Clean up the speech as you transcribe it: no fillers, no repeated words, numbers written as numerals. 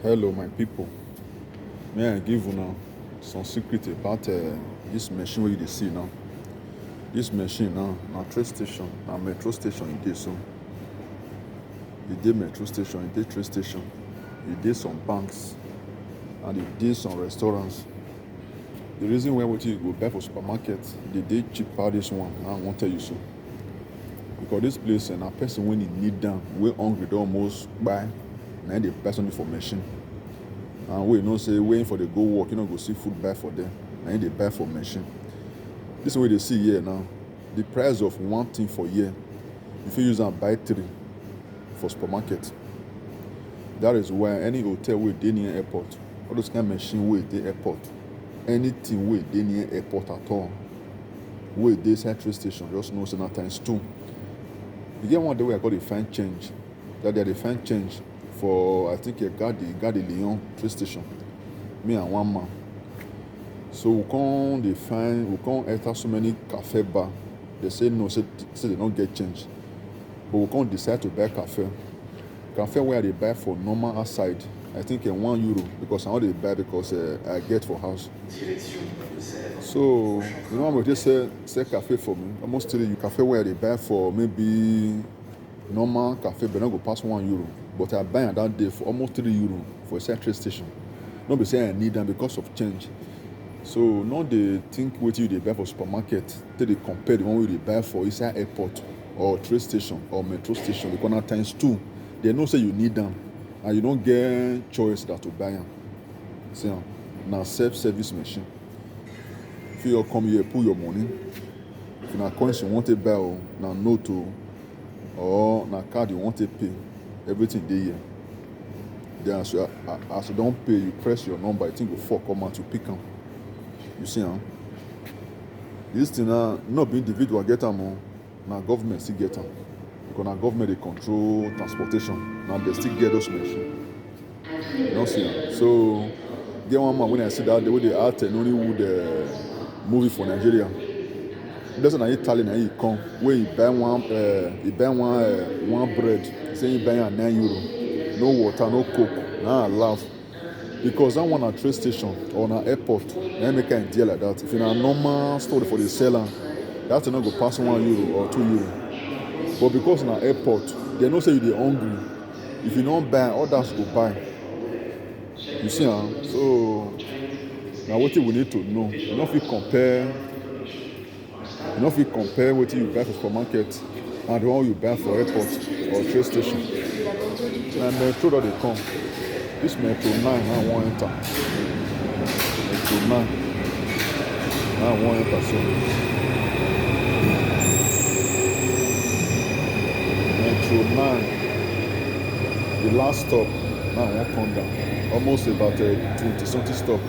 Hello, my people. May I give you some secret about this machine where you dey see now. This machine now, na train station, na metro station e dey so. E dey metro station, e dey train station, e dey some banks, and e dey some restaurants. The reason why wetin you go buy for supermarket dey cheap pass this one, na I wan tell you so. Because this place na person wey e need am, wey hungry don almost kpai, na im dey buy something for machine. And wey you know say waiting for the go work, you no go see food buy for them. Na im dey buy for machine. This one wey you dey see here now, the price of one thing for here, you fit use am buy three for supermarket. That is why any hotel wey dey near airport, all those kind machine wey dey airport, anything wey dey near airport at all, wey dey inside train station, just know say na times two. E get one day wey I go dey find change. That day I dey find change for I think Gare de Lyon train station. Me and one man. So we come enter so many cafe bar. They say no, say they don't get change. But we come decide to buy cafe. Cafe where I dey buy for normal outside, I think €1 because I want to buy because I get for house. So the one will just say cafe for me. Almost tell you cafe where I dey buy for maybe normal cafe, but not go pass €1. But I buy that day for almost €3 for a train station. Not be say I need them because of change. So now they think what you dey buy for supermarket, till they compare the one wey you dey buy for inside airport or train station or metro station, because na times two. They know say you need them and you don't get choice that to buy them. See, now self-service machine. If you come here, put your money. If na coins you want to buy, na note or na card you want to pay, everything dey here. Then as you don't pay, you press your number, I think go fall come out, you pick them. You see, this thing now, not be individual get them, now government still get them. Because now government they control transportation. Now they still get those machines. You don't see them. So get one man when I see that the way they act in Hollywood movie for Nigeria. That's an Italian and he come where he buy one bread, say he buy am €9. No water, no coke. Now I laugh. Because that one at train station or na airport, they make a deal like that. If in a normal store for the seller, that's not go pass €1 or €2. But because na airport, they know say you dey hungry. If you don't buy, others go buy. You see, so now what we need to know, you know if you compare what you buy for supermarket and the one you buy for airport or train station. And metro that they come. This metro 9 I won't enter. Metro 9 I won't enter. So metro 9, the last stop now I won't come down. Almost about 20 something stop.